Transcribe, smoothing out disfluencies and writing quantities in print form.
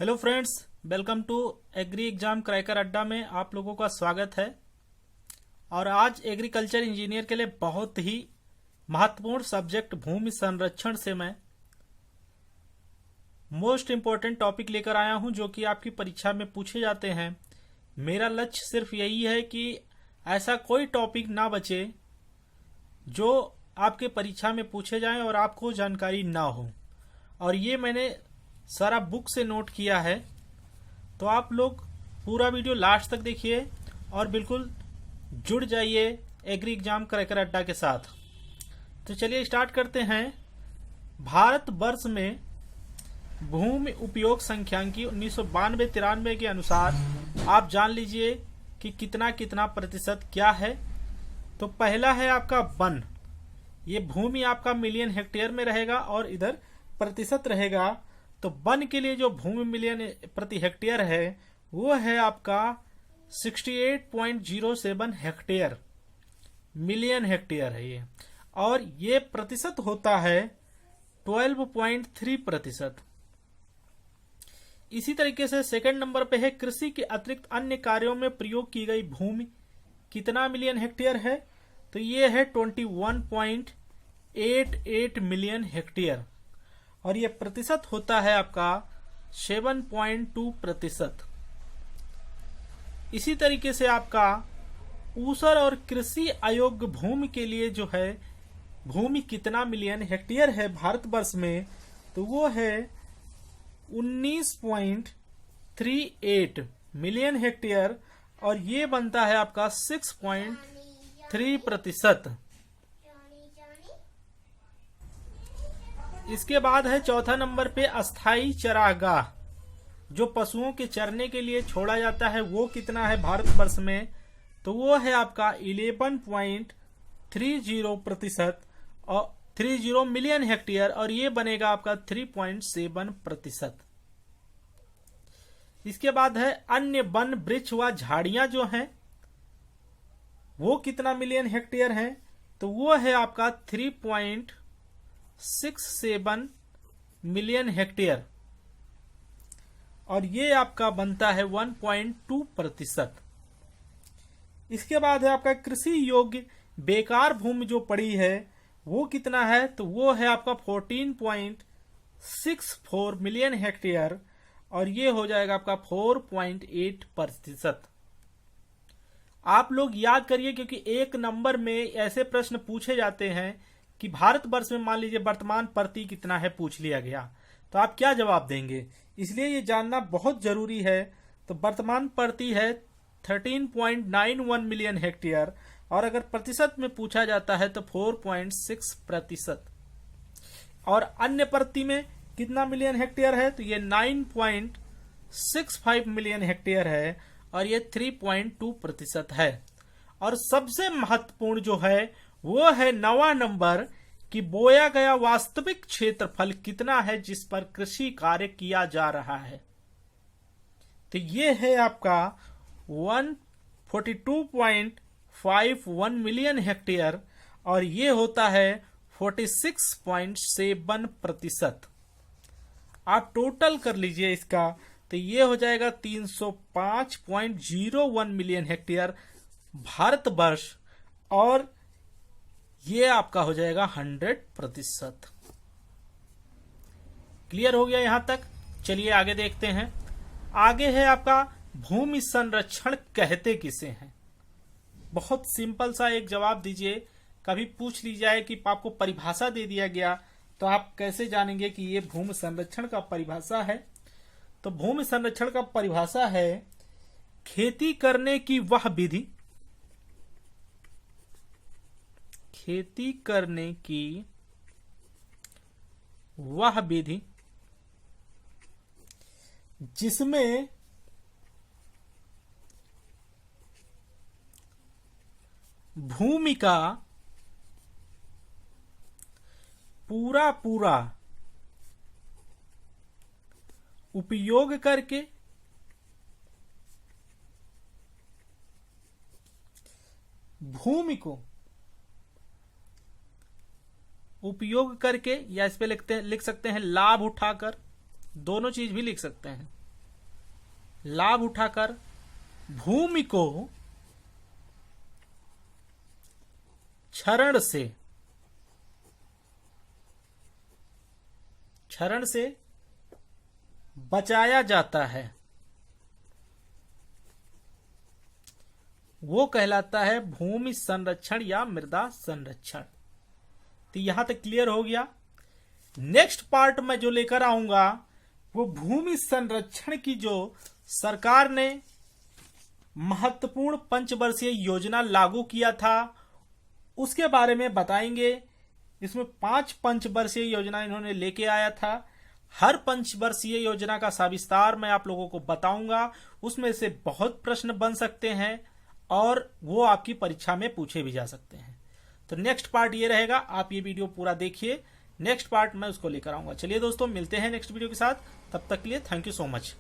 Hello friends, welcome to agri exam cracker Adda में आप लोगों का स्वागत है। और आज एग्रीकल्चर इंजीनियर के लिए बहुत ही महत्वपूर्ण सब्जेक्ट भूमि संरक्षण से मैं मोस्ट इम्पोर्टेंट टॉपिक लेकर आया हूं जो कि आपकी परीक्षा में पूछे जाते हैं। मेरा लक्ष्य सिर्फ यही है कि ऐसा कोई टॉपिक ना बचे जो आपके परीक्षा में पूछे जाएं और आपको जानकारी ना हो। और ये मैंने सारा बुक से नोट किया है, तो आप लोग पूरा वीडियो लास्ट तक देखिए और बिल्कुल जुड़ जाइए एग्री एग्जाम क्रैकर अड्डा के साथ। तो चलिए स्टार्ट करते हैं। भारत वर्ष में भूमि उपयोग संख्यांकी 1992-93 के अनुसार आप जान लीजिए कि कितना कितना प्रतिशत क्या है। तो पहला है आपका वन। ये भूमि आपका मिलियन हेक्टेयर में रहेगा और इधर प्रतिशत रहेगा। तो वन के लिए जो भूमि मिलियन प्रति हेक्टेयर है वो है आपका 68.07 हेक्टेयर, मिलियन हेक्टेयर है ये। और ये प्रतिशत होता है 12.3%। इसी तरीके से सेकंड नंबर पे है कृषि के अतिरिक्त अन्य कार्यों में प्रयोग की गई भूमि कितना मिलियन हेक्टेयर है। तो ये है 21.88 मिलियन हेक्टेयर और ये प्रतिशत होता है आपका 7.2%। इसी तरीके से आपका ऊसर और कृषि अयोग्य भूमि के लिए जो है भूमि कितना मिलियन हेक्टेयर है भारतवर्ष में, तो वो है 19.38 मिलियन हेक्टेयर और ये बनता है आपका 6.3%। इसके बाद है चौथा नंबर पे अस्थाई चरागाह, जो पशुओं के चरने के लिए छोड़ा जाता है, वो कितना है भारतवर्ष में, तो वो है आपका 11.30% और 30 मिलियन हेक्टेयर और ये बनेगा आपका 3.7%। इसके बाद है अन्य वन वृक्ष व झाड़ियां जो हैं वो कितना मिलियन हेक्टेयर है, तो वो है आपका 3.67 मिलियन हेक्टेयर और ये आपका बनता है 1.2%। इसके बाद है आपका कृषि योग्य बेकार भूमि जो पड़ी है वो कितना है, तो वो है आपका 14.64 मिलियन हेक्टेयर और ये हो जाएगा आपका 4.8%। आप लोग याद करिए क्योंकि एक नंबर में ऐसे प्रश्न पूछे जाते हैं कि भारतवर्ष में मान लीजिए वर्तमान प्रति कितना है पूछ लिया गया, तो आप क्या जवाब देंगे, इसलिए ये जानना बहुत जरूरी है। तो वर्तमान प्रति है 13.91 मिलियन हेक्टेयर और अगर प्रतिशत में पूछा जाता है तो 4.6%। और अन्य प्रति में कितना मिलियन हेक्टेयर है, तो ये 9.65 मिलियन हेक्टेयर है और ये 3.2% है। और सबसे महत्वपूर्ण जो है वो है 9वां नंबर कि बोया गया वास्तविक क्षेत्रफल कितना है जिस पर कृषि कार्य किया जा रहा है। तो ये है आपका 142.51 मिलियन हेक्टेयर और ये होता है 46.7%। आप टोटल कर लीजिए इसका, तो ये हो जाएगा 305.01 मिलियन हेक्टेयर भारतवर्ष और ये आपका हो जाएगा 100%। क्लियर हो गया यहां तक। चलिए आगे देखते हैं। आगे है आपका भूमि संरक्षण कहते किसे हैं। बहुत सिंपल सा एक जवाब दीजिए। कभी पूछ ली जाए कि आपको परिभाषा दे दिया गया तो आप कैसे जानेंगे कि ये भूमि संरक्षण का परिभाषा है। तो भूमि संरक्षण का परिभाषा है खेती करने की वह विधि, खेती करने की वह विधि जिसमें भूमि का पूरा पूरा उपयोग करके भूमि को उपयोग करके, या इस पे लिख सकते हैं लाभ उठाकर, दोनों चीज भी लिख सकते हैं। लाभ उठाकर भूमि को क्षरण से बचाया जाता है, वो कहलाता है भूमि संरक्षण या मृदा संरक्षण। तो यहां तक क्लियर हो गया। नेक्स्ट पार्ट में जो लेकर आऊंगा वो भूमि संरक्षण की जो सरकार ने महत्वपूर्ण पंचवर्षीय योजना लागू किया था उसके बारे में बताएंगे। इसमें 5 पंचवर्षीय योजना इन्होंने लेके आया था। हर पंचवर्षीय योजना का सविस्तार मैं आप लोगों को बताऊंगा। उसमें से बहुत प्रश्न बन सकते हैं और वो आपकी परीक्षा में पूछे भी जा सकते हैं। तो नेक्स्ट पार्ट ये रहेगा, आप ये वीडियो पूरा देखिए। नेक्स्ट पार्ट मैं उसको लेकर आऊंगा। चलिए दोस्तों, मिलते हैं नेक्स्ट वीडियो के साथ। तब तक के लिए थैंक यू सो मच।